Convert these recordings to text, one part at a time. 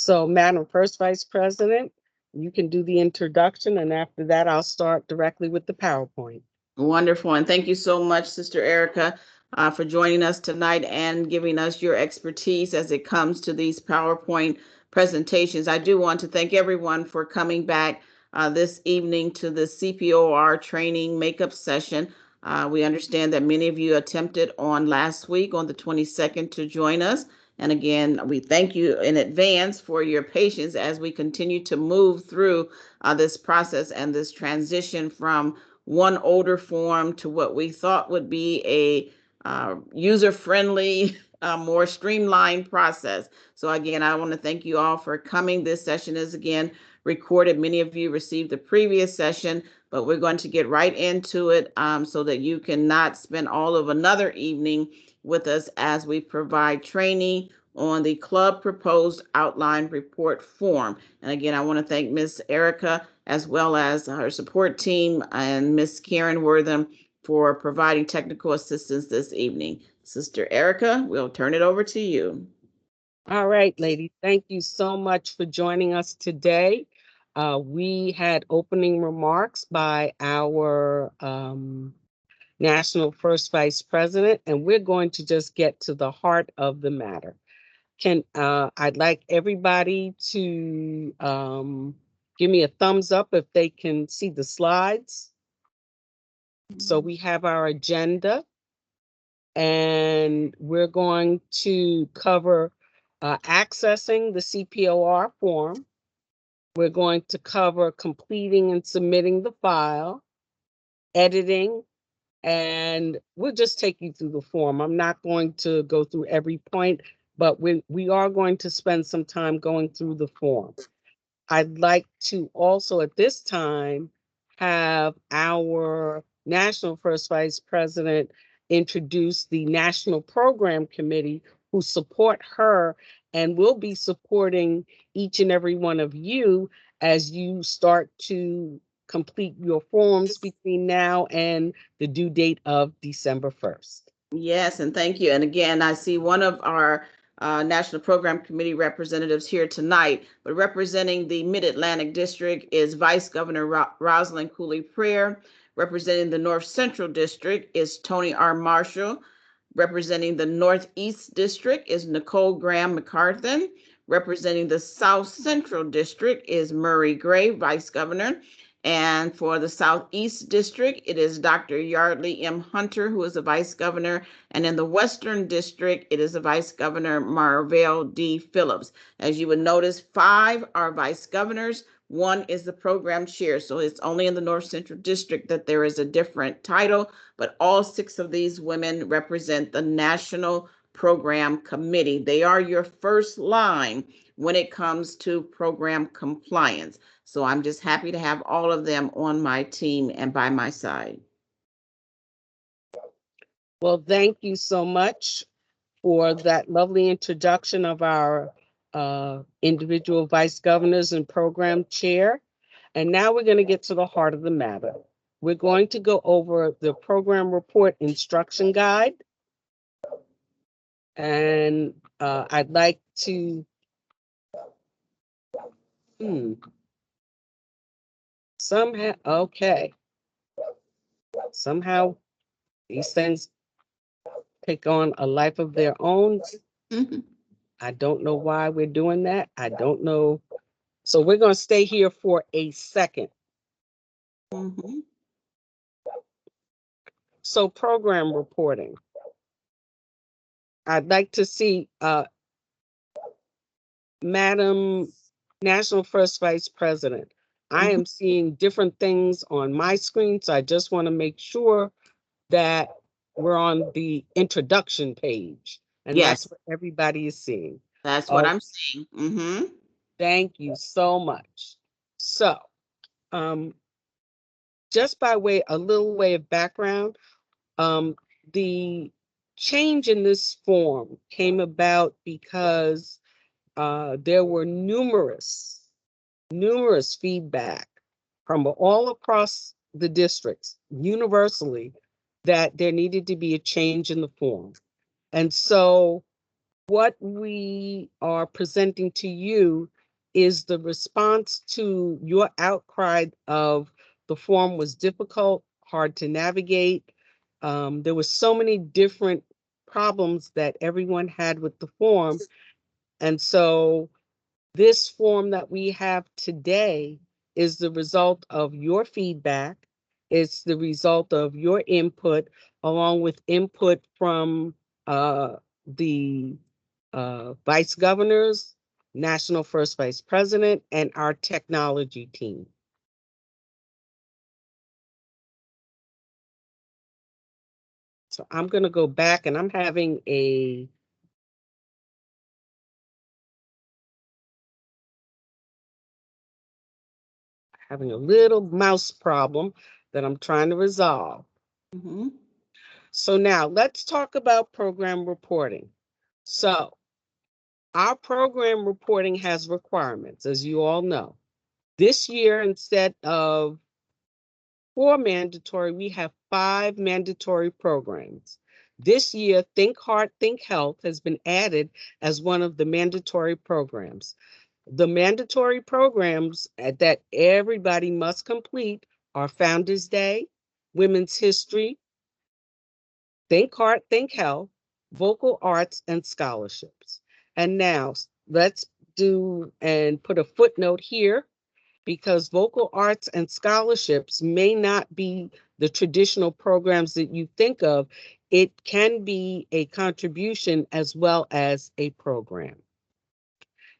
So, Madam First Vice President, you can do the introduction, and after that, I'll start directly with the PowerPoint. Wonderful. And thank you so much, Sister Erica, for joining us tonight and giving us your expertise as it comes to these PowerPoint presentations. I do want to thank everyone for coming back this evening to the CPOR training makeup session. We understand that many of you attempted on last week on the 22nd to join us. And again, we thank you in advance for your patience as we continue to move through this process and this transition from one older form to what we thought would be a user-friendly, more streamlined process. So again, I want to thank you all for coming. This session is again recorded. Many of you received the previous session, but we're going to get right into it so that you cannot spend all of another evening with us as we provide training on the club proposed outline report form. And again, I want to thank Ms. Erica as well as her support team and Ms. Karen Wortham for providing technical assistance this evening. Sister Erica, we'll turn it over to you. All right, ladies, thank you so much for joining us today. We had opening remarks by our National First Vice President, and we're going to just get to the heart of the matter. I'd like everybody to give me a thumbs up if they can see the slides. So we have our agenda, and we're going to cover accessing the CPOR form. We're going to cover completing and submitting the file, editing, and we'll just take you through the form. I'm not going to go through every point, but we are going to spend some time going through the form. I'd like to also at this time have our National First Vice President introduce the National Program Committee who support her and will be supporting each and every one of you as you start to complete your forms between now and the due date of December 1st. Yes, and thank you. And again, I see one of our National Program Committee representatives here tonight, but representing the Mid-Atlantic District is Vice Governor Rosalind Cooley-Pryor. Representing the North Central District is Tony R. Marshall. Representing the Northeast District is Nicole Graham McCarthy. Representing the South Central District is Murray Gray, Vice Governor. And for the Southeast District, it is Dr. Yardley M. Hunter, who is the Vice Governor. And in the Western District, it is the Vice Governor Marvell D. Phillips. As you would notice, 5 are Vice Governors. 1 is the program chair. So it's only in the North Central District that there is a different title, but all 6 of these women represent the National Program Committee. They are your first line when it comes to program compliance. So I'm just happy to have all of them on my team and by my side. Well, thank you so much for that lovely introduction of our individual vice governors and program chair. And now we're going to get to the heart of the matter. We're going to go over the program report instruction guide. And I'd like to, somehow, okay. Somehow these things take on a life of their own. I don't know why we're doing that. I don't know. So we're going to stay here for a second. So program reporting. I'd like to see Madam National First Vice President. I am seeing different things on my screen, so I just want to make sure that we're on the introduction page. And yes, that's what everybody is seeing. That's what I'm seeing. Thank you so much. So, just by a little way of background, the change in this form came about because there were numerous feedback from all across the districts universally that there needed to be a change in the form. And so what we are presenting to you is the response to your outcry of the form was difficult, hard to navigate. There were so many different problems that everyone had with the form. And so this form that we have today is the result of your feedback. It's the result of your input, along with input from the vice governors, national first vice president, and our technology team. So I'm going to go back, and I'm having a little mouse problem that I'm trying to resolve. Mhm. So now let's talk about program reporting. So our program reporting has requirements, as you all know. This year, instead of 4 mandatory, we have 5 mandatory programs. This year, Think Heart, Think Health has been added as one of the mandatory programs. The mandatory programs that everybody must complete are Founders Day, Women's History, Think Heart, Think Health, Vocal Arts, and Scholarships. And now let's do and put a footnote here, because vocal arts and scholarships may not be the traditional programs that you think of. It can be a contribution as well as a program.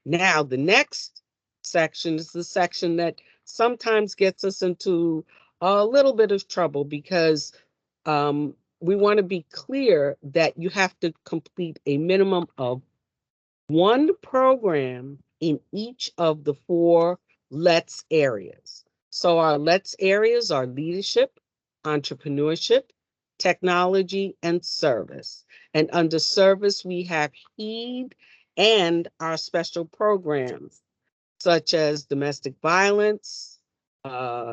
Now, the next section is the section that sometimes gets us into a little bit of trouble, because we want to be clear that you have to complete a minimum of 1 program in each of the 4 LETS areas. So our LETS areas are leadership, entrepreneurship, technology, and service. And under service, we have HEED and our special programs, such as domestic violence,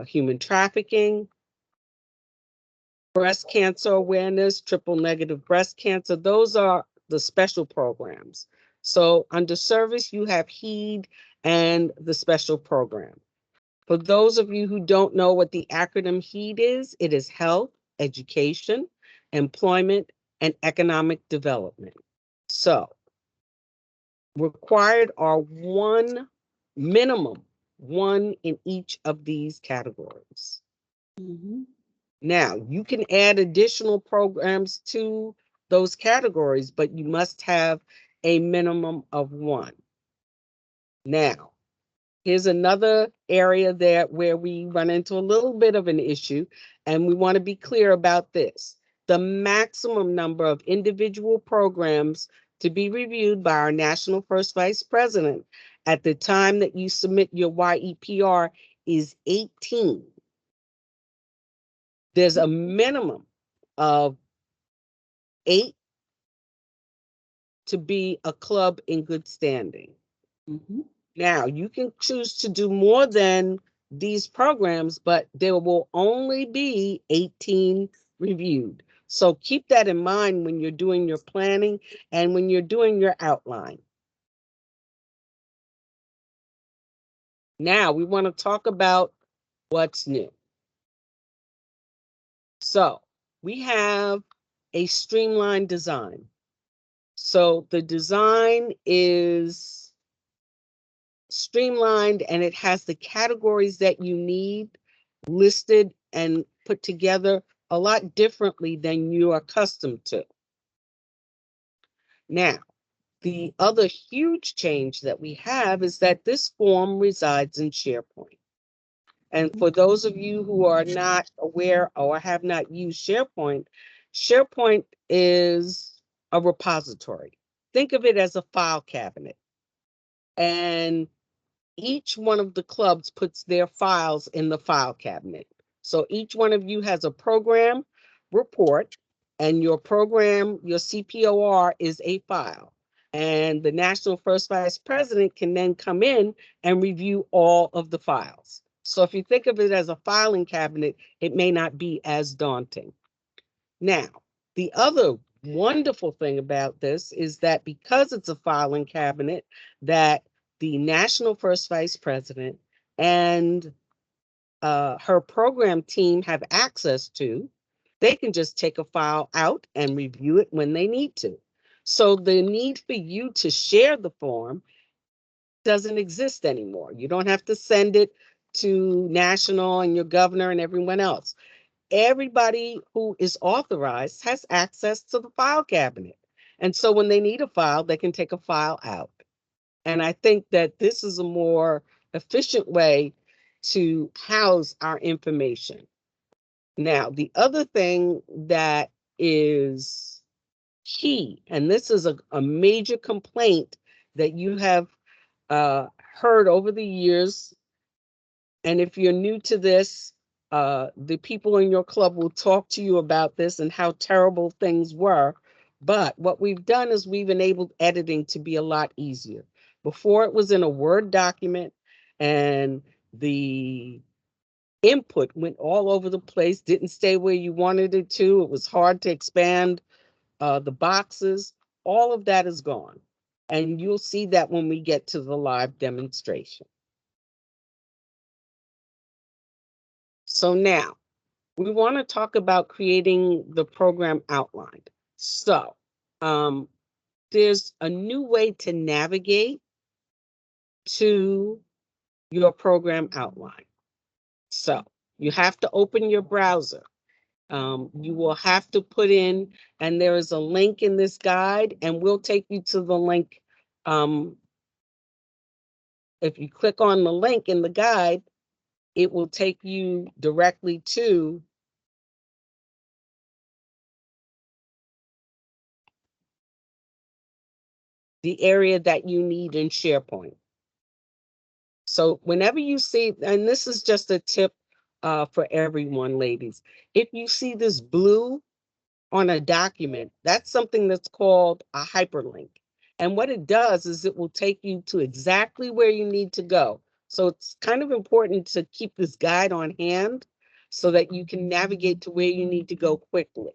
human trafficking, breast cancer awareness, triple negative breast cancer. Those are the special programs. So under service, you have HEED and the special program. For those of you who don't know what the acronym HEED is, it is health, education, employment, and economic development. So required are 1 minimum, 1 in each of these categories. Mhm. Now, you can add additional programs to those categories, but you must have a minimum of 1. Now, here's another area there where we run into a little bit of an issue, and we want to be clear about this. The maximum number of individual programs to be reviewed by our National First Vice President at the time that you submit your YEPR is 18. There's a minimum of 8 to be a club in good standing. Mhm. Now, you can choose to do more than these programs, but there will only be 18 reviewed. So keep that in mind when you're doing your planning and when you're doing your outline. Now, we want to talk about what's new. So we have a streamlined design. So the design is streamlined, and it has the categories that you need listed and put together a lot differently than you are accustomed to. Now, the other huge change that we have is that this form resides in SharePoint. And for those of you who are not aware or have not used SharePoint, SharePoint is a repository. Think of it as a file cabinet. And each one of the clubs puts their files in the file cabinet. So each one of you has a program report, and your program, your CPOR is a file. And the National First Vice President can then come in and review all of the files. So if you think of it as a filing cabinet, it may not be as daunting. Now, the other wonderful thing about this is that because it's a filing cabinet, that the National First Vice President and her program team have access to, they can just take a file out and review it when they need to. So the need for you to share the form doesn't exist anymore. You don't have to send it to national and your governor and everyone else. Everybody who is authorized has access to the file cabinet. And so when they need a file, they can take a file out. And I think that this is a more efficient way to house our information. Now, the other thing that is key, and this is a major complaint that you have heard over the years, and if you're new to this, the people in your club will talk to you about this and how terrible things were. But what we've done is we've enabled editing to be a lot easier. Before, it was in a Word document, and the input went all over the place, didn't stay where you wanted it to. It was hard to expand the boxes. All of that is gone. And you'll see that when we get to the live demonstration. So now we want to talk about creating the program outline. So there's a new way to navigate to your program outline. So you have to open your browser. You will have to put in, and there is a link in this guide, and we'll take you to the link. If you click on the link in the guide, it will take you directly to the area that you need in SharePoint. So whenever you see, and this is just a tip for everyone, ladies, if you see this blue on a document, that's something that's called a hyperlink. And what it does is it will take you to exactly where you need to go. So it's kind of important to keep this guide on hand so that you can navigate to where you need to go quickly.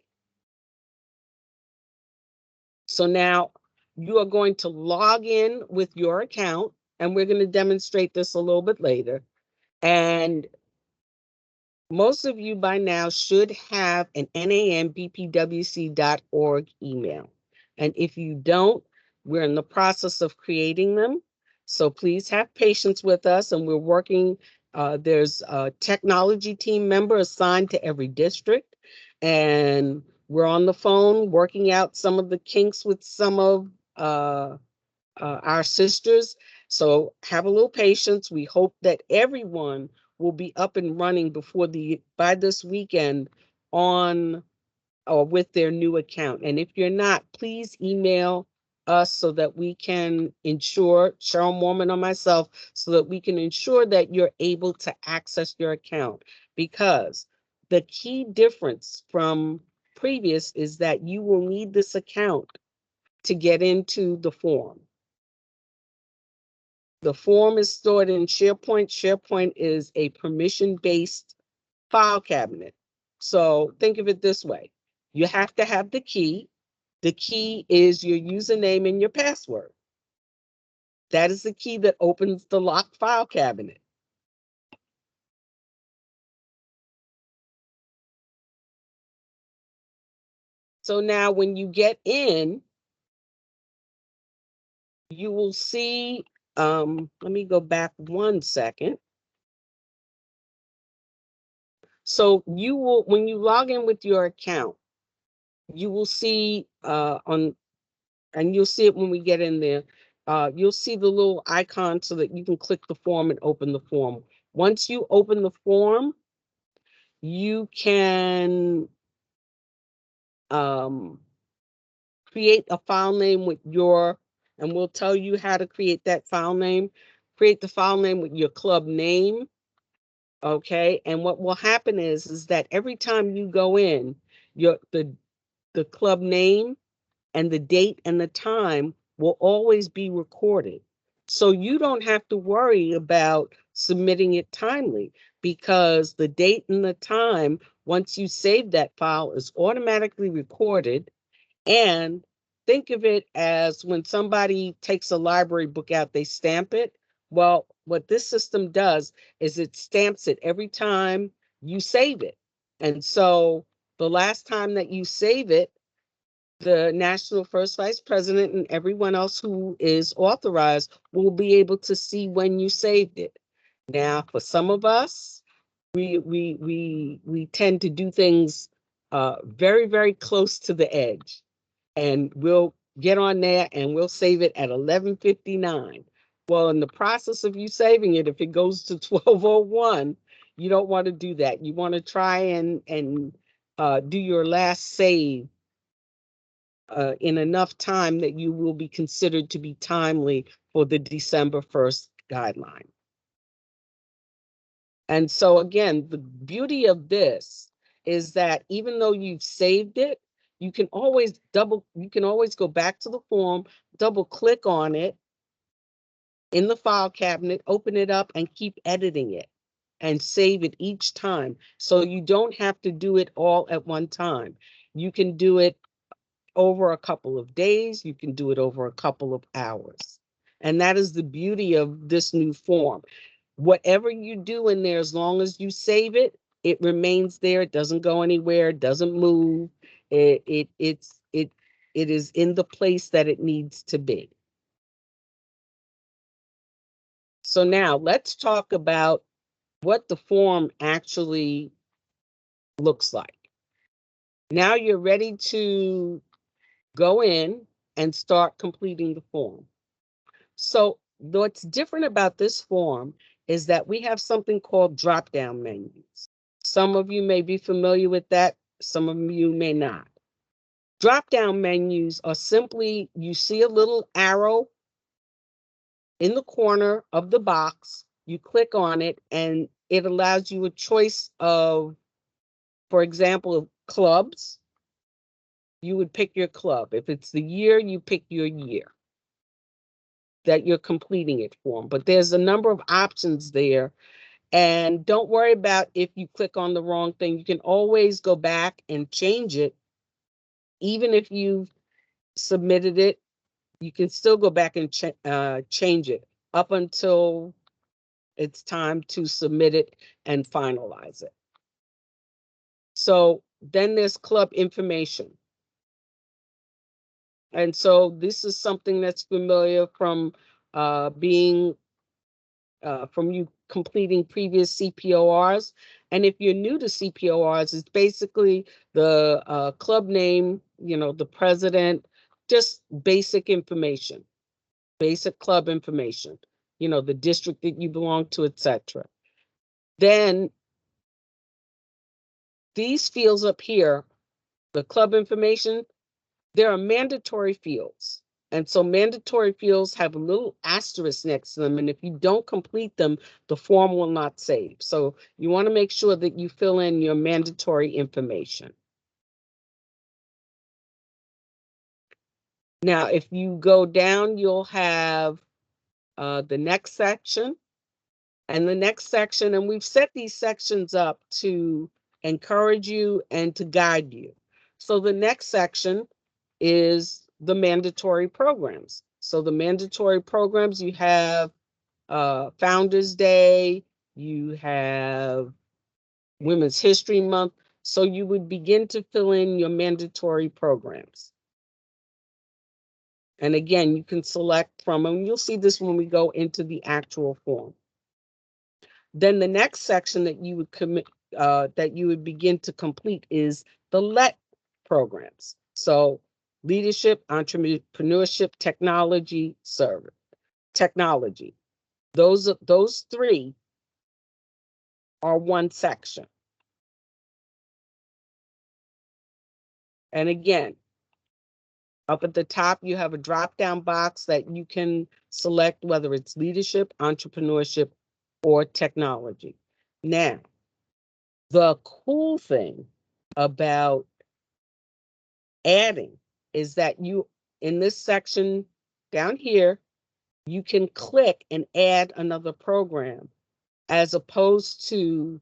So now you are going to log in with your account, and we're going to demonstrate this a little bit later. And most of you by now should have an NANBPWC.org email. And if you don't, we're in the process of creating them. So please have patience with us, and we're working. There's a technology team member assigned to every district, and we're on the phone working out some of the kinks with some of our sisters. So have a little patience. We hope that everyone will be up and running by this weekend on or with their new account. And if you're not, please email us so that we can ensure, Cheryl Mormon or myself, so that we can ensure that you're able to access your account. Because the key difference from previous is that you will need this account to get into the form. The form is stored in SharePoint. SharePoint is a permission-based file cabinet. So think of it this way. You have to have the key. The key is your username and your password. That is the key that opens the locked file cabinet. So now when you get in, you will see, let me go back 1 second. So you will, when you log in with your account, you will see and you'll see it when we get in there, you'll see the little icon so that you can click the form and open the form. Once you open the form, you can create a file name with and we'll tell you how to create that file name. Create the file name with your club name, okay? And what will happen is that every time you go in, the club name and the date and the time will always be recorded. So you don't have to worry about submitting it timely, because the date and the time, once you save that file, is automatically recorded. And think of it as when somebody takes a library book out, they stamp it. Well, what this system does is it stamps it every time you save it. And so the last time that you save it, the National First Vice President and everyone else who is authorized will be able to see when you saved it. Now, for some of us, we tend to do things very, very close to the edge, and we'll get on there and we'll save it at 11:59. Well, in the process of you saving it, if it goes to 12:01, you don't want to do that. You want to try and do your last save in enough time that you will be considered to be timely for the December 1st guideline. And so again, the beauty of this is that even though you've saved it, you can always go back to the form, double click on it in the file cabinet, open it up and keep editing it and save it each time. So you don't have to do it all at one time. You can do it over a couple of days, you can do it over a couple of hours. And that is the beauty of this new form. Whatever you do in there, as long as you save it, it remains there. It doesn't go anywhere. It doesn't move. It is in the place that it needs to be. So now let's talk about what the form actually looks like. Now you're ready to go in and start completing the form. So what's different about this form is that we have something called drop-down menus. Some of you may be familiar with that, some of you may not. Drop-down menus are simply, you see a little arrow in the corner of the box, you click on it, and it allows you a choice of, for example, clubs. You would pick your club. If it's the year, you pick your year that you're completing it for. But there's a number of options there. And don't worry about if you click on the wrong thing. You can always go back and change it. Even if you've submitted it, you can still go back and change it up until it's time to submit it and finalize it. So then there's club information. And so this is something that's familiar from from you completing previous CPORs. And if you're new to CPORs, it's basically the club name, the president, just basic information, basic club information, the district that you belong to, etc. Then these fields up here, the club information, there are mandatory fields. And so mandatory fields have a little asterisk next to them. And if you don't complete them, the form will not save. So you want to make sure that you fill in your mandatory information. Now, if you go down, you'll have the next section and the next section. And we've set these sections up to encourage you and to guide you. So the next section is the mandatory programs. So the mandatory programs, you have Founders Day, you have Women's History Month. So you would begin to fill in your mandatory programs. And again, you can select from them. You'll see this when we go into the actual form. Then the next section that you would begin to complete is the LET programs. So leadership, entrepreneurship, technology, service, technology. Those three are one section. And again, up at the top, you have a drop-down box that you can select whether it's leadership, entrepreneurship, or technology. Now, the cool thing about adding is that you, in this section down here, you can click and add another program, as opposed to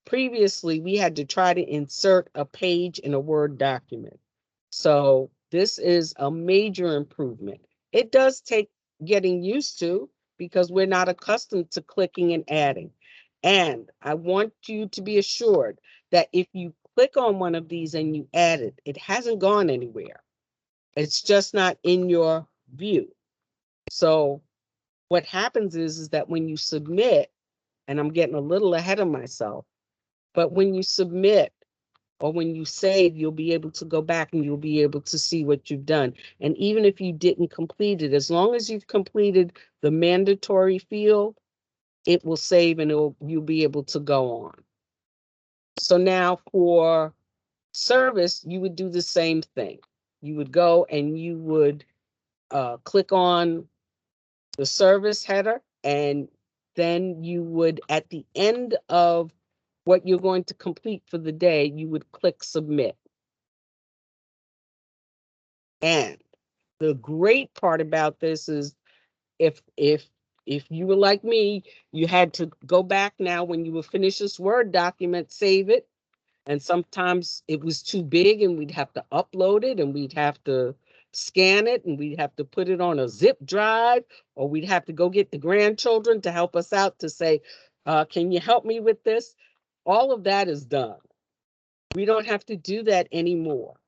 previously we had to try to insert a page in a Word document. So This is a major improvement. It does take getting used to because we're not accustomed to clicking and adding. And I want you to be assured that if you click on one of these and you add it, it hasn't gone anywhere. It's just not in your view. So what happens is that when you submit, and I'm getting a little ahead of myself, but when you submit or when you save, you'll be able to go back and you'll be able to see what you've done. And even if you didn't complete it, as long as you've completed the mandatory field, it will save and you'll be able to go on. So now for service, you would do the same thing. You would go and you would click on the service header, and then you would, at the end of what you're going to complete for the day, you would click submit. And the great part about this is if you were like me, you had to go back now when you would finish this Word document, save it. And sometimes it was too big and we'd have to upload it and we'd have to scan it and we'd have to put it on a zip drive, or we'd have to go get the grandchildren to help us out to say, can you help me with this? All of that is done. We don't have to do that anymore.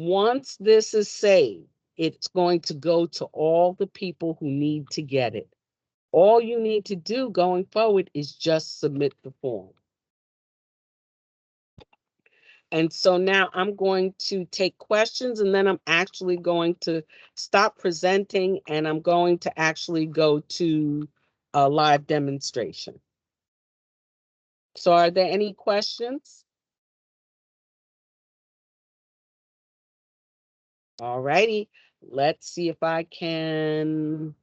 Once this is saved, it's going to go to all the people who need to get it. All you need to do going forward is just submit the form. And so now I'm going to take questions, and then I'm actually going to stop presenting and I'm going to actually go to a live demonstration. So are there any questions? All righty, let's see if I can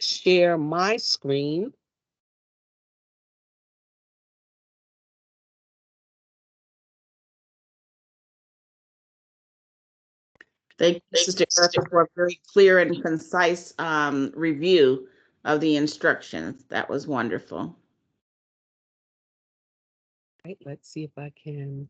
share my screen. Thank you, Sister Erica, for a very clear and concise review of the instructions. That was wonderful. Right, let's see if I can.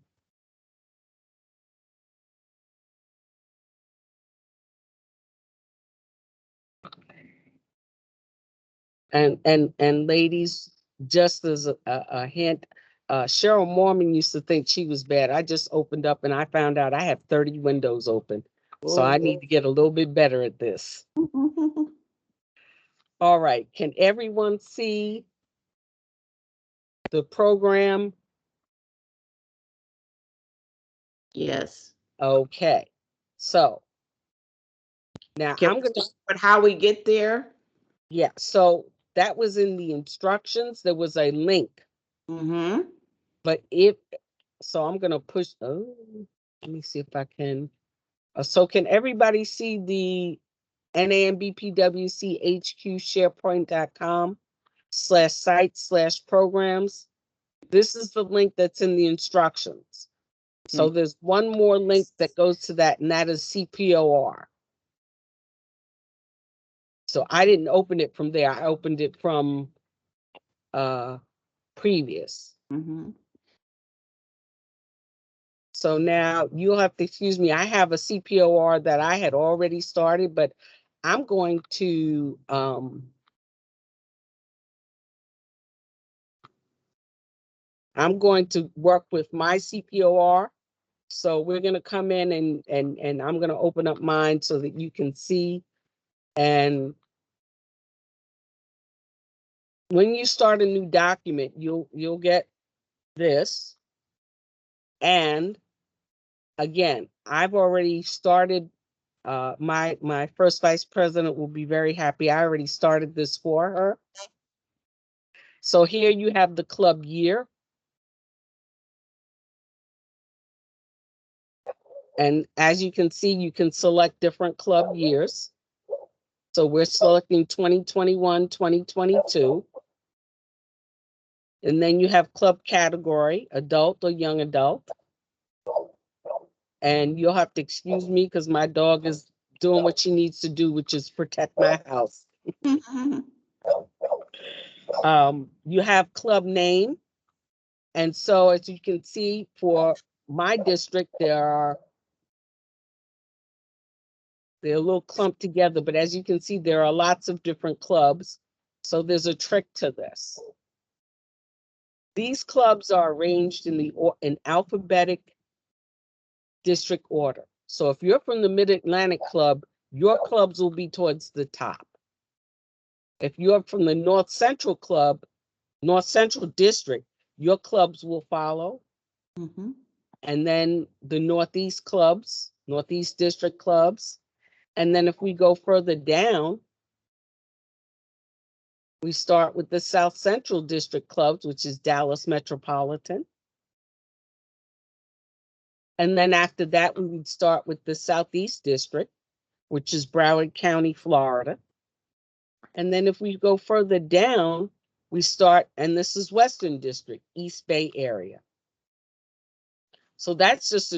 And ladies, just as a hint, Cheryl Mormon used to think she was bad. I just opened up and I found out I have 30 windows open. So I need to get a little bit better at this. All right, can everyone see the program? Yes. Okay, so now Can I'm we going to, start with how we get there? yeah, so that was in the instructions. There was a link, Mm-hmm. but so I'm going to push, oh, let me see if I can. So can everybody see the NANBPWC HQ SharePoint.com/site/programs? This is the link that's in the instructions. So there's one more link that goes to that, and that is CPOR. So I didn't open it from there. I opened it from previous. Mm-hmm. So now you'll have to excuse me. I have a CPOR that I had already started, but I'm going to work with my CPOR. So we're going to come in and I'm going to open up mine so that you can see. And when you start a new document, you'll get this. And again, I've already started. My first vice president will be very happy. I already started this for her. So here you have the club year. And as you can see, you can select different club years. So we're selecting 2021, 2022. And then you have club category, adult or young adult. And you'll have to excuse me because my dog is doing what she needs to do, which is protect my house. You have club name. And so as you can see, for my district, there are They're a little clumped together, but as you can see, there are lots of different clubs. So there's a trick to this. These clubs are arranged in alphabetic district order. So if you're from the Mid-Atlantic Club, your clubs will be towards the top. If you're from the North Central Club, North Central District, your clubs will follow. Mm-hmm. And then the Northeast clubs, Northeast District clubs. And then if we go further down, we start with the South Central District clubs, which is Dallas Metropolitan. And then after that, we would start with the Southeast District, which is Broward County, Florida. And then if we go further down, we start, and this is Western District, East Bay area. So that's just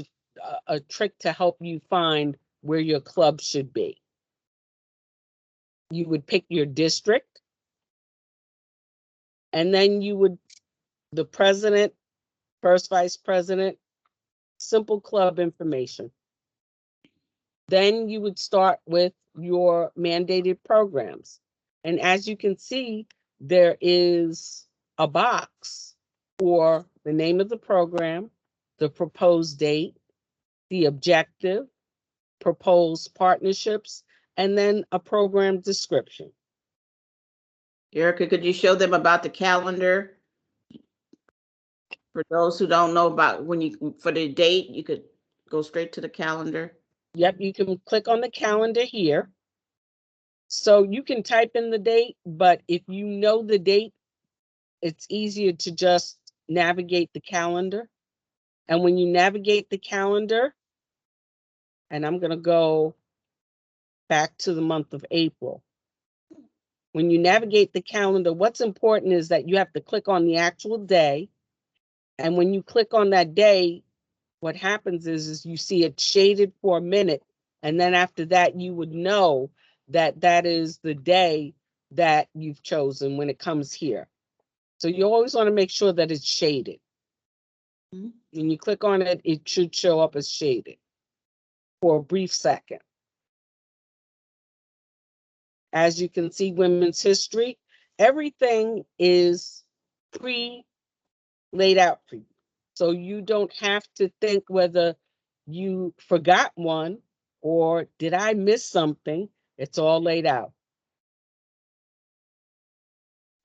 a trick to help you find where your club should be. You would pick your district, and then you would, the president, first vice president, simple club information. Then you would start with your mandated programs. And as you can see, there is a box for the name of the program, the proposed date, the objective, proposed partnerships, and then a program description. Erica, could you show them about the calendar? For those who don't know about for the date, you could go straight to the calendar. Yep, you can click on the calendar here. So you can type in the date, but if you know the date, it's easier to just navigate the calendar. And when you navigate the calendar, and I'm going to go back to the month of April. When you navigate the calendar, what's important is that you have to click on the actual day. And when you click on that day, what happens is you see it shaded for a minute. And then after that, you would know that that is the day that you've chosen when it comes here. So you always want to make sure that it's shaded. Mm-hmm. When you click on it, it should show up as shaded for a brief second. As you can see, women's history, everything is laid out for you. So you don't have to think whether you forgot one or did I miss something? It's all laid out.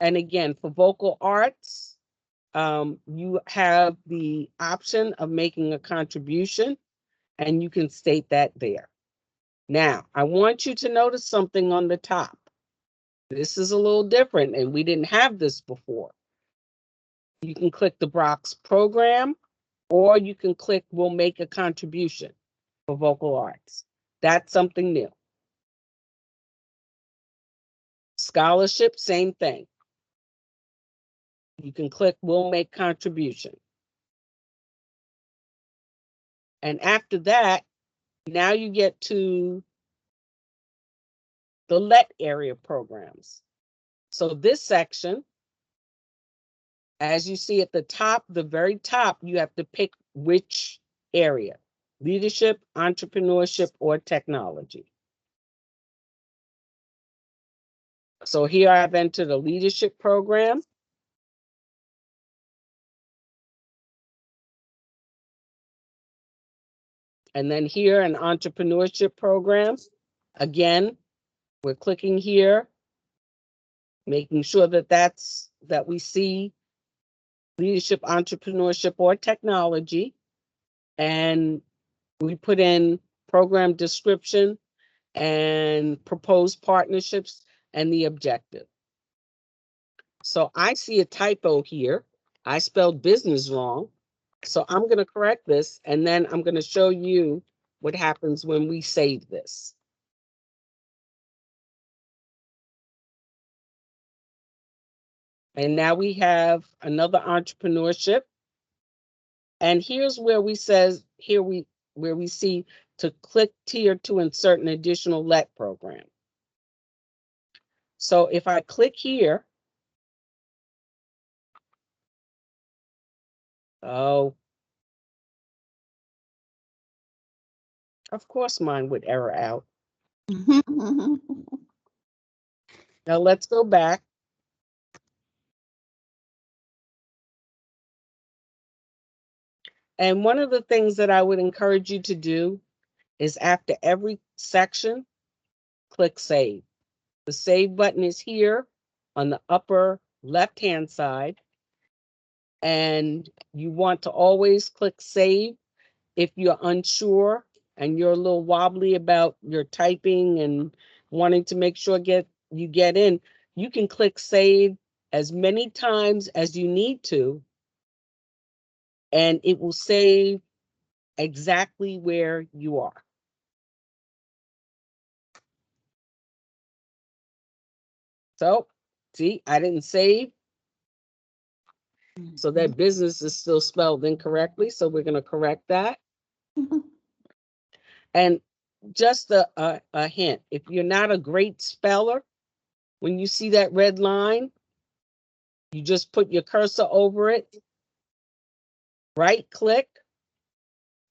And again, for vocal arts, you have the option of making a contribution, and you can state that there. Now, I want you to notice something on the top. This is a little different, and we didn't have this before. You can click the box program, or you can click we'll make a contribution for vocal arts. That's something new. Scholarship, same thing. You can click we'll make contribution. And after that, now you get to the LET area programs. So this section, as you see at the top, the very top, you have to pick which area, leadership, entrepreneurship, or technology. So here I've entered a leadership program. And then here an entrepreneurship program. Again, we're clicking here, making sure that we see leadership, entrepreneurship, or technology. And we put in program description and proposed partnerships and the objective. So I see a typo here. I spelled business wrong. So I'm going to correct this, and then I'm going to show you what happens when we save this. And now we have another entrepreneurship. And here's where we where we see to click here to insert an additional LET program. So if I click here, oh, of course mine would error out. Now let's go back. And one of the things that I would encourage you to do is after every section, click Save. The Save button is here on the upper left-hand side. And you want to always click Save if you're unsure and you're a little wobbly about your typing and wanting to make sure you get in. You can click Save as many times as you need to, and it will save exactly where you are. So, see, I didn't save. So that business is still spelled incorrectly. So we're going to correct that. And just a hint, if you're not a great speller, when you see that red line, you just put your cursor over it, right click,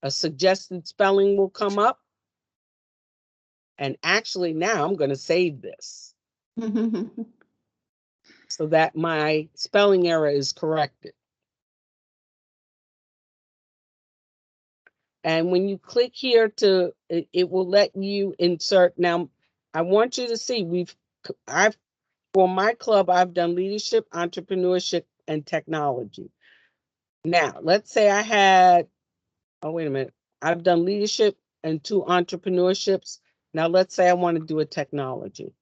a suggested spelling will come up. And actually now I'm going to save this so that my spelling error is corrected. And when you click here it will let you insert. Now, I want you to see for my club, I've done leadership, entrepreneurship, and technology. Now, let's say I had, oh, wait a minute. I've done leadership and 2 entrepreneurships. Now, let's say I want to do a technology.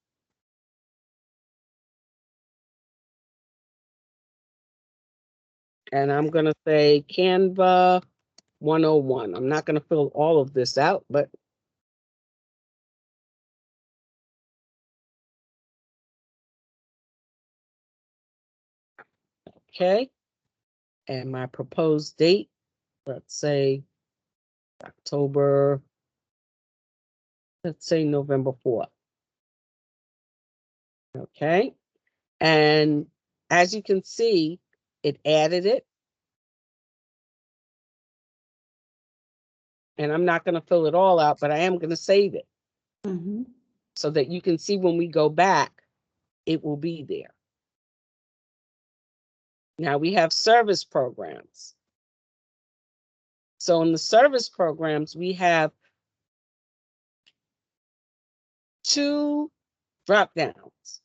And I'm going to say Canva 101. I'm not going to fill all of this out, but okay. And my proposed date, let's say October, let's say November 4th. Okay. And as you can see, it added it. And I'm not going to fill it all out, but I am going to save it so that you can see when we go back, it will be there. Now we have service programs. So in the service programs, we have 2 drop downs.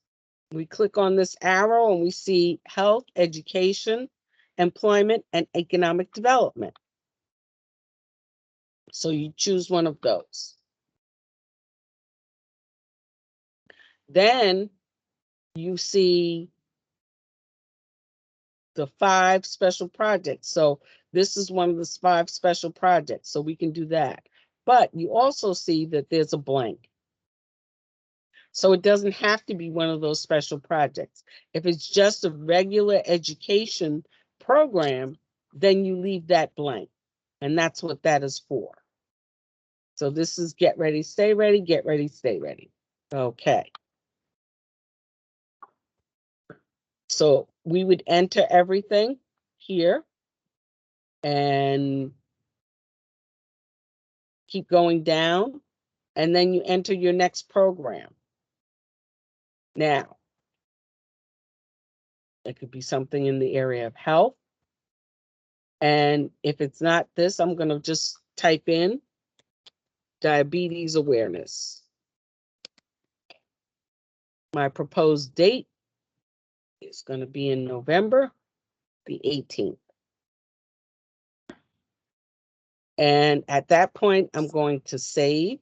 We click on this arrow and we see health, education, employment, and economic development. So you choose one of those. Then you see the 5 special projects. So this is one of the 5 special projects. So we can do that. But you also see that there's a blank. So it doesn't have to be one of those special projects. If it's just a regular education program, then you leave that blank. And that's what that is for. So this is get ready, stay ready, get ready, stay ready. Okay. So we would enter everything here and keep going down. And then you enter your next program. Now, it could be something in the area of health. And if it's not this, I'm going to just type in diabetes awareness. My proposed date is going to be in November the 18th. And at that point, I'm going to save.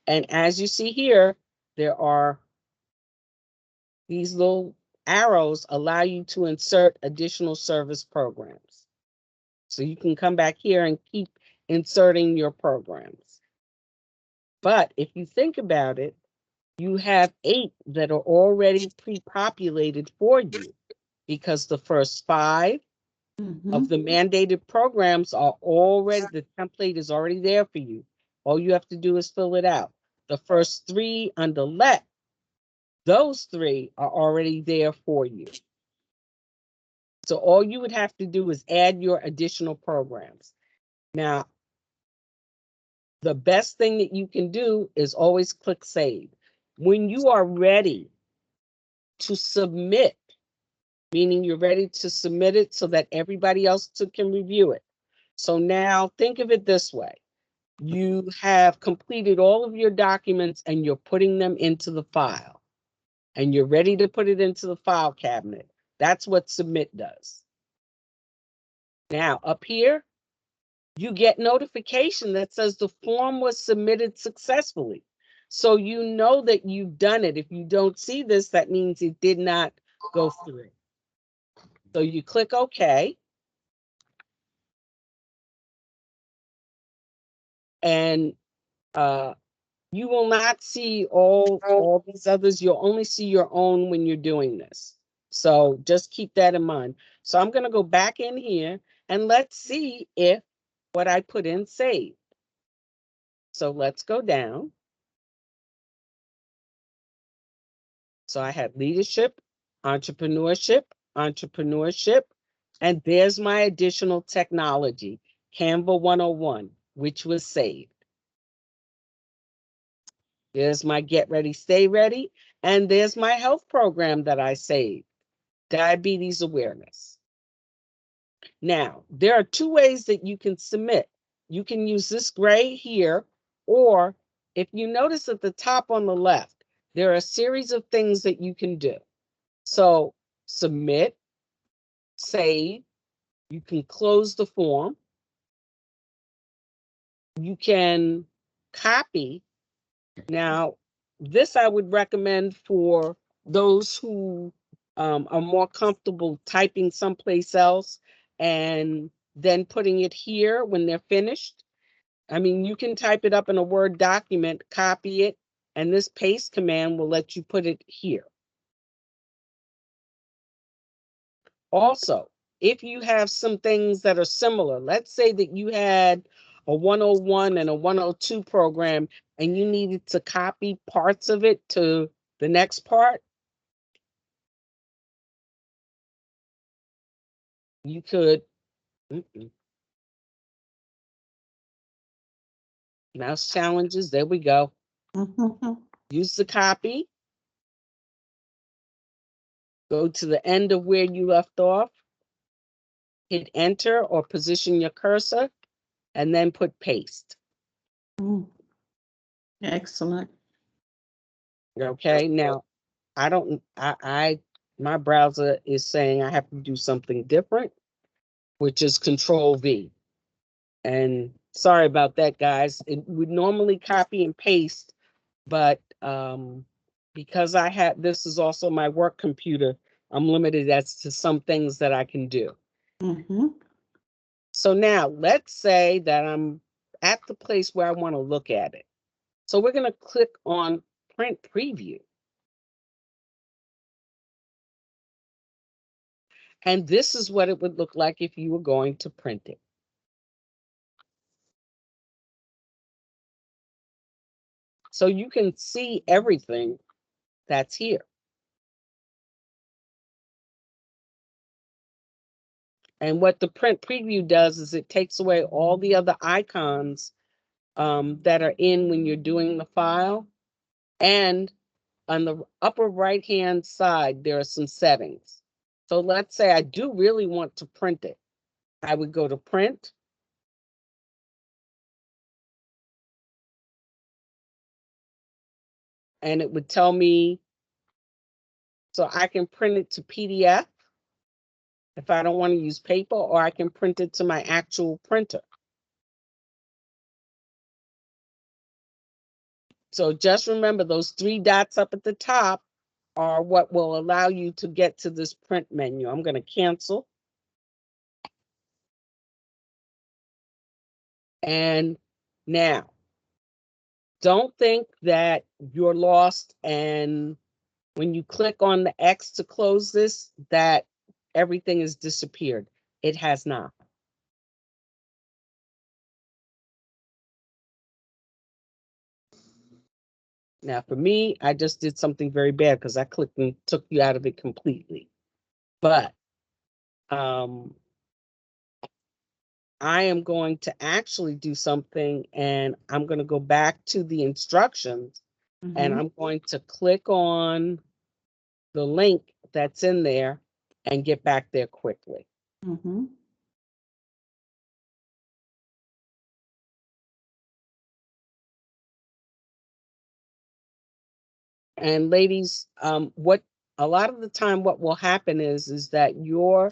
And as you see here, there are these little arrows allow you to insert additional service programs. So you can come back here and keep inserting your programs. But if you think about it, you have 8 that are already pre-populated for you because the first 5 of the mandated programs are already, the template is already there for you. All you have to do is fill it out. The first 3 on the left, those 3 are already there for you. So all you would have to do is add your additional programs. Now, the best thing that you can do is always click save. When you are ready to submit, meaning you're ready to submit it so that everybody else can review it. So now think of it this way. You have completed all of your documents and you're putting them into the file. And you're ready to put it into the file cabinet. That's what submit does. Now, up here, you get notification that says the form was submitted successfully. So you know that you've done it. If you don't see this, that means it did not go through. So you click OK. And you will not see all these others. You'll only see your own when you're doing this. So just keep that in mind. So I'm going to go back in here and let's see if what I put in saved. So let's go down. So I had leadership, entrepreneurship, and there's my additional technology, Canva 101, which was saved. There's my Get Ready, Stay Ready, and there's my health program that I saved, diabetes awareness. Now, there are two ways that you can submit. You can use this gray here, or if you notice at the top on the left, there are a series of things that you can do. So submit, save, you can close the form, you can copy. Now, this I would recommend for those who are more comfortable typing someplace else and then putting it here when they're finished. I mean, you can type it up in a Word document, copy it, and this paste command will let you put it here. Also, if you have some things that are similar, let's say that you had a 101 and a 102 program and you needed to copy parts of it to the next part, you could, mouse challenges, there we go. Use the copy, go to the end of where you left off, hit enter or position your cursor, and then put paste. Excellent. Okay, now my browser is saying I have to do something different, which is Control V. And sorry about that, guys. It would normally copy and paste, but because this is also my work computer, I'm limited as to some things that I can do. So now let's say that I'm at the place where I want to look at it. So we're going to click on Print Preview. And this is what it would look like if you were going to print it. So you can see everything that's here. And what the print preview does is it takes away all the other icons that are in when you're doing the file. And on the upper right-hand side, there are some settings. So let's say I do really want to print it. I would go to print. And it would tell me, so I can print it to PDF if I don't want to use paper, or I can print it to my actual printer. So just remember those three dots up at the top are what will allow you to get to this print menu. I'm going to cancel. And now, don't think that you're lost and when you click on the X to close this, that everything has disappeared. It has not. Now, for me, I just did something very bad because I clicked and took you out of it completely. But I'm I am going to actually do something, and I'm going to go back to the instructions, and I'm going to click on the link that's in there and get back there quickly. Mhm. And ladies, what a lot of the time what will happen is that your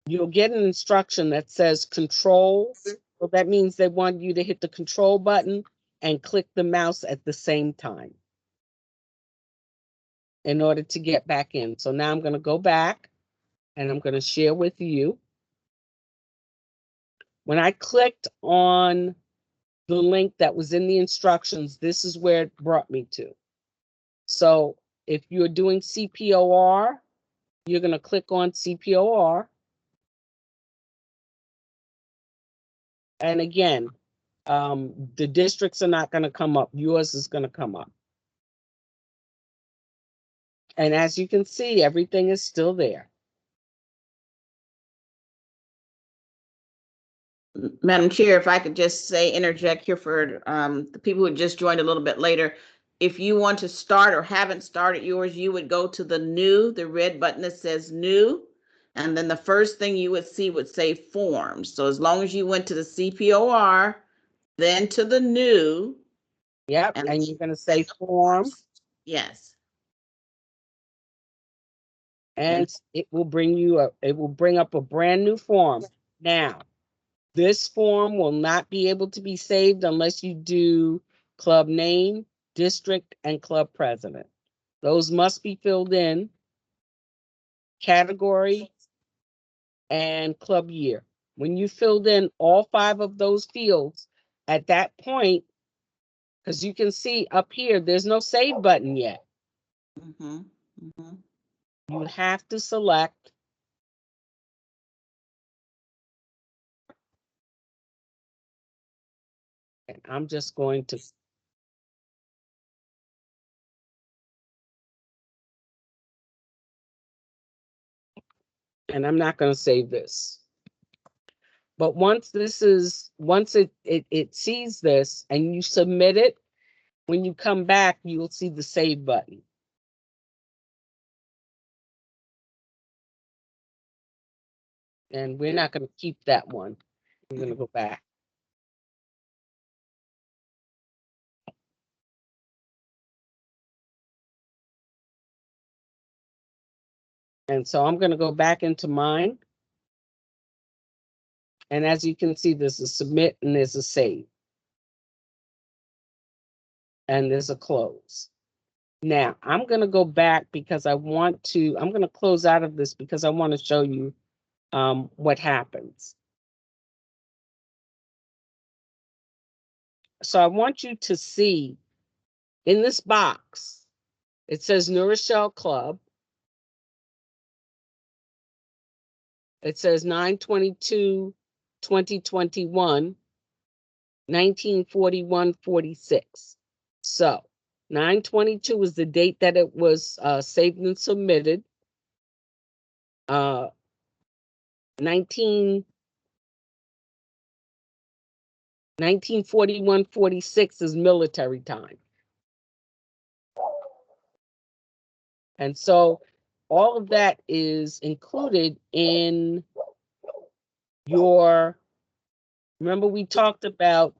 you'll get an instruction that says control. So that means they want you to hit the control button and click the mouse at the same time in order to get back in. So now I'm going to go back and I'm going to share with you. When I clicked on the link that was in the instructions, this is where it brought me to. So if you're doing CPOR, you're going to click on CPOR. And again, the districts are not going to come up. Yours is going to come up. And as you can see, everything is still there. Madam Chair, if I could just say, interject here for the people who just joined a little bit later. If you want to start or haven't started yours, you would go to the red button that says new. And then the first thing you would see would say forms. So as long as you went to the CPOR, then to the new. Yep, and you're going to say form, Yes. and it will bring up a brand new form. Now, this form will not be able to be saved unless you do club name, district, and club president. Those must be filled in, category, and club year. When you filled in all 5 of those fields, at that point, because you can see up here, there's no save button yet. Mhm. Mhm. You have to select and I'm just going to and I'm not going to save this. But once it sees this and you submit it, when you come back, you'll see the save button. And we're not going to keep that one. We're going to go back. And so I'm going to go back into mine. And as you can see, there's a submit and there's a save. And there's a close. Now, I'm going to go back because I'm going to close out of this because I want to show you what happens. So I want you to see in this box, it says New Rochelle Club. It says 9/22/2021, 1941-46. So 9/22 is the date that it was saved and submitted. 1941-46 is military time. And so all of that is included in your, remember we talked about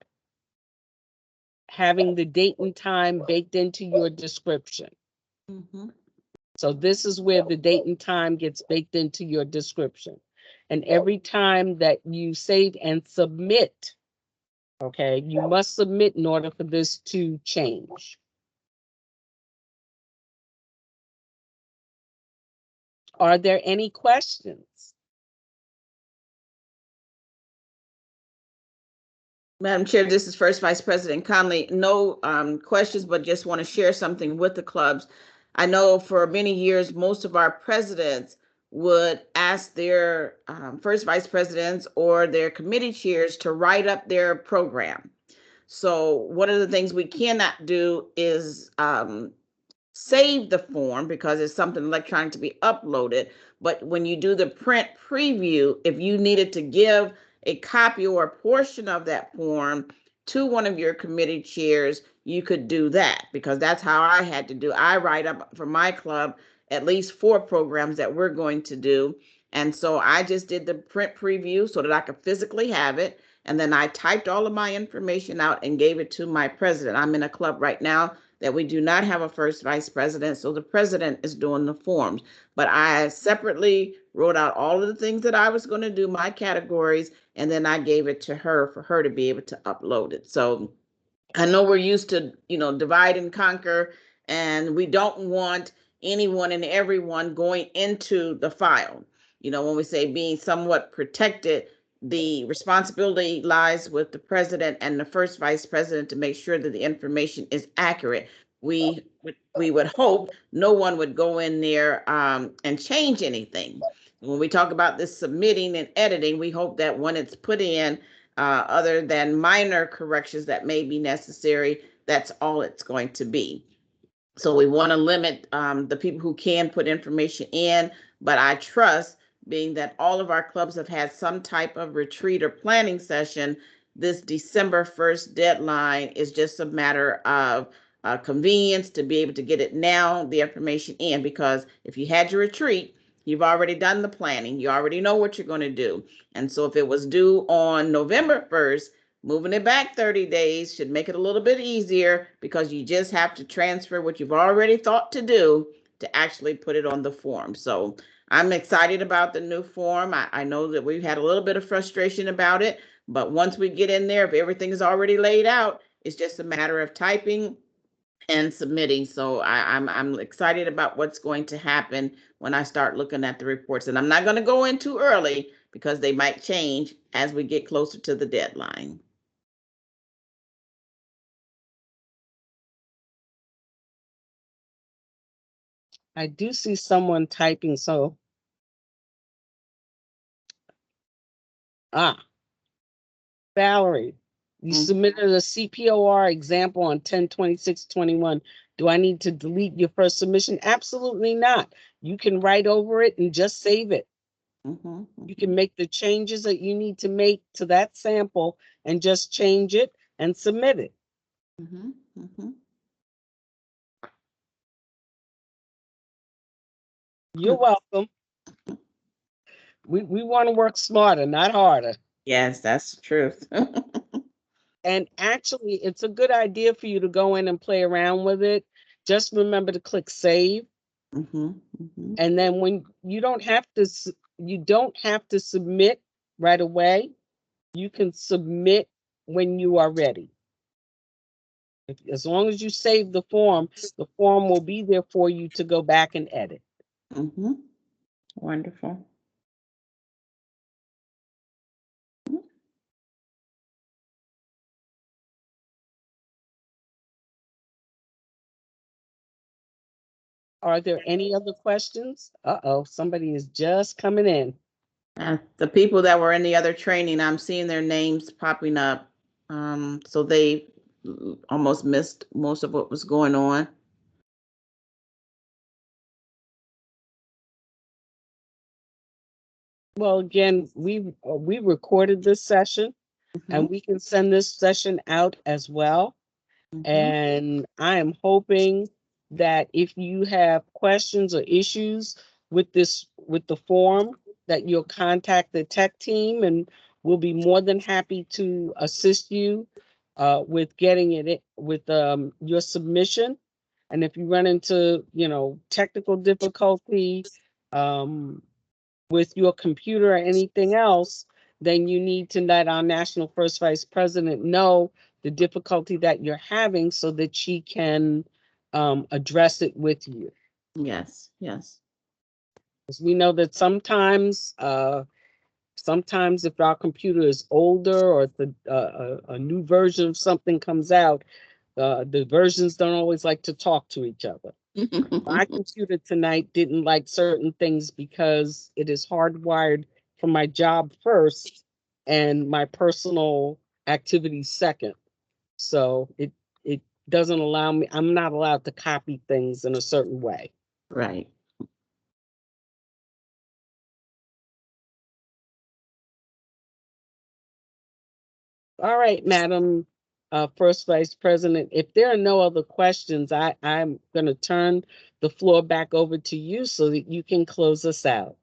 having the date and time baked into your description. Mhm. So this is where the date and time gets baked into your description. And every time that you save and submit, okay, you must submit in order for this to change. Are there any questions? Madam Chair, this is First Vice President Conley. No questions, but just want to share something with the clubs. I know for many years, most of our presidents would ask their first vice presidents or their committee chairs to write up their program. So one of the things we cannot do is save the form because it's something electronic to be uploaded. But when you do the print preview, if you needed to give a copy or a portion of that form to one of your committee chairs, you could do that, because that's how I had to do. I write up for my club at least 4 programs that we're going to do. And so I just did the print preview so that I could physically have it. And then I typed all of my information out and gave it to my president. I'm in a club right now that we do not have a first vice president, so the president is doing the forms. But I separately wrote out all of the things that I was going to do, my categories, and then I gave it to her for her to be able to upload it. So I know we're used to, divide and conquer, and we don't want anyone and everyone going into the file. When we say being somewhat protected, the responsibility lies with the president and the first vice president to make sure that the information is accurate. We would hope no one would go in there and change anything. When we talk about this submitting and editing, we hope that when it's put in, other than minor corrections that may be necessary, that's all it's going to be. So we want to limit the people who can put information in, but I trust, being that all of our clubs have had some type of retreat or planning session, this December 1st deadline is just a matter of convenience to be able to get it now, the information in, because if you had your retreat, you've already done the planning, you already know what you're going to do. And so if it was due on November 1st, moving it back 30 days should make it a little bit easier, because you just have to transfer what you've already thought to do to actually put it on the form. So I'm excited about the new form. I know that we've had a little bit of frustration about it, but once we get in there, if everything is already laid out, it's just a matter of typing and submitting. So I'm excited about what's going to happen when I start looking at the reports. And I'm not going to go in too early, because they might change as we get closer to the deadline. I do see someone typing, so. Valerie, you submitted a CPOR example on 10/26/21. Do I need to delete your first submission? Absolutely not. You can write over it and just save it. You can make the changes that you need to make to that sample and just change it and submit it. You're welcome. We want to work smarter, not harder. Yes, that's the truth. And actually, it's a good idea for you to go in and play around with it. Just remember to click save. And then when you don't have to submit right away. You can submit when you are ready. As long as you save the form will be there for you to go back and edit. Wonderful. Are there any other questions? Somebody is just coming in. The people that were in the other training, I'm seeing their names popping up. So they almost missed most of what was going on. Well, again, we recorded this session, and we can send this session out as well. And I am hoping that if you have questions or issues with the form, that you'll contact the tech team, and we'll be more than happy to assist you with getting it with your submission. And if you run into, technical difficulty with your computer or anything else, then you need to let our National First Vice President know the difficulty that you're having so that she can address it with you. Yes. Because we know that sometimes if our computer is older, or if a new version of something comes out, the versions don't always like to talk to each other. My computer tonight didn't like certain things because it is hardwired for my job first and my personal activities second. So it doesn't allow me, I'm not allowed to copy things in a certain way. Right. All right, Madam First Vice President, if there are no other questions, I'm going to turn the floor back over to you so that you can close us out.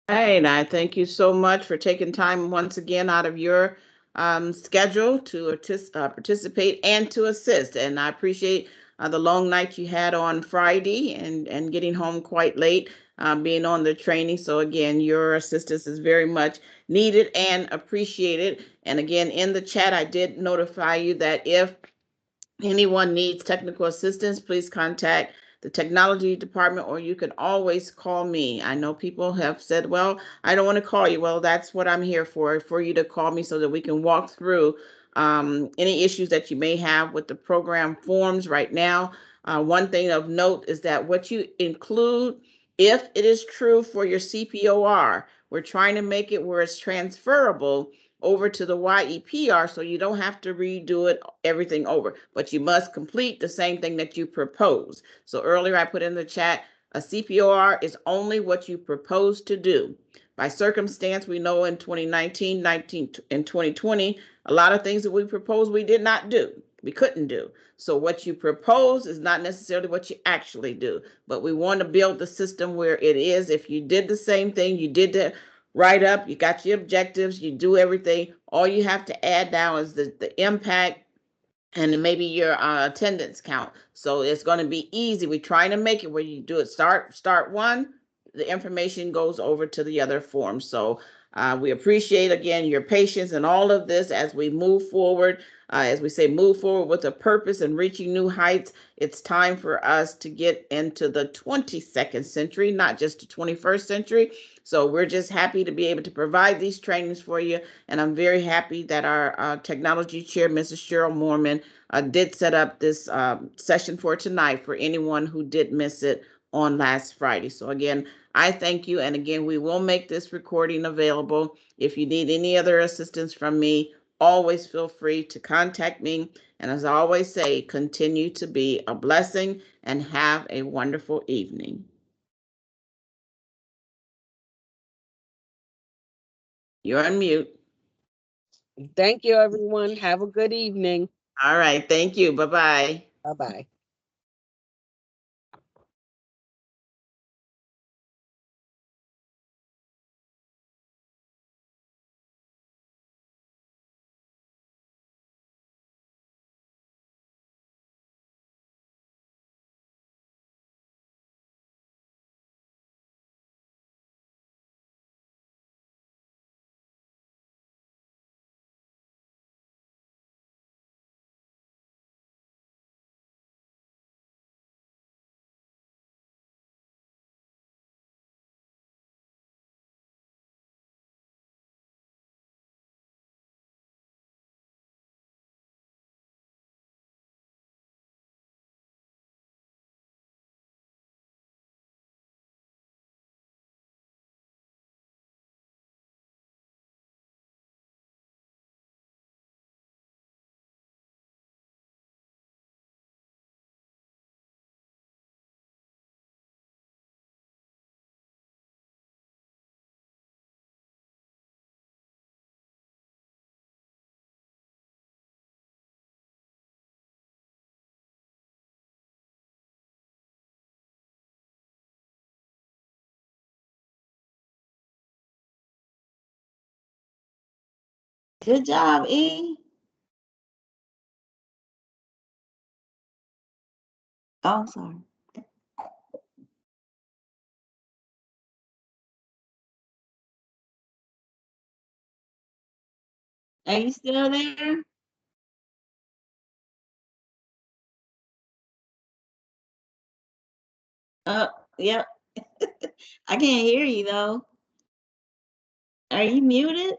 Hey, and I thank you so much for taking time once again out of your schedule to participate and to assist. And I appreciate the long night you had on Friday and getting home quite late, being on the training. So again, your assistance is very much needed and appreciated. And again, in the chat, I did notify you that if anyone needs technical assistance, please contact the technology department, or you can always call me. I know people have said, well, I don't want to call you. Well, that's what I'm here for you to call me so that we can walk through any issues that you may have with the program forms right now. One thing of note is that what you include, if it is true for your CPOR, we're trying to make it where it's transferable over to the YEPR so you don't have to redo it everything over, but you must complete the same thing that you propose. So earlier I put in the chat, a CPOR is only what you propose to do. By circumstance, we know in 2019, and 2020, a lot of things that we proposed we did not do. We couldn't do. So what you propose is not necessarily what you actually do, but we want to build the system where it is. If you did the same thing, you did the write up, you got your objectives, you do everything. All you have to add now is the impact and maybe your attendance count. So it's going to be easy. We're trying to make it where you do it start one, the information goes over to the other form. So we appreciate again your patience and all of this as we move forward. As we say, move forward with a purpose and reaching new heights. It's time for us to get into the 22nd century, not just the 21st century. So we're just happy to be able to provide these trainings for you. And I'm very happy that our technology chair, Mrs. Cheryl Mormon, did set up this session for tonight for anyone who did miss it on last Friday. So again, I thank you. And again, we will make this recording available. If you need any other assistance from me, always feel free to contact me. And as I always say, continue to be a blessing and have a wonderful evening. You're on mute. Thank you, everyone. Have a good evening. All right. Thank you. Bye-bye. Bye-bye. Good job, E. Oh, I'm sorry. Are you still there? Yep. I can't hear you though. Are you muted?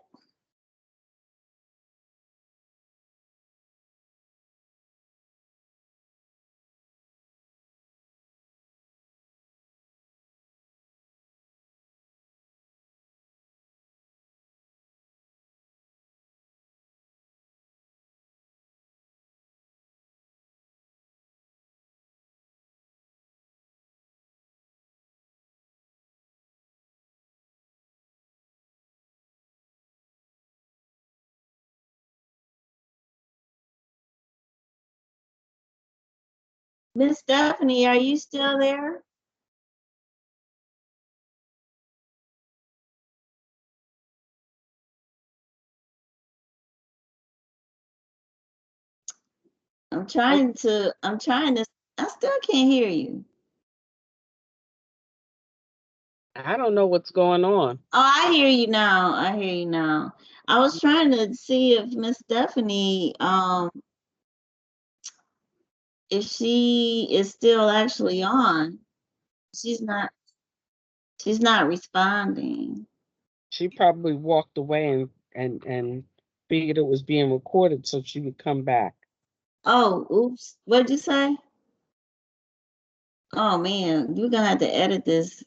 Miss Stephanie, are you still there? I'm trying to, I still can't hear you. I don't know what's going on. Oh, I hear you now. I hear you now. I was trying to see if Miss Stephanie, if she is still actually on. She's not responding. She probably walked away and figured it was being recorded so she would come back. Oh, oops. What did you say? Oh man, you're gonna have to edit this.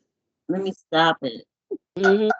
Let me stop it. Mhm.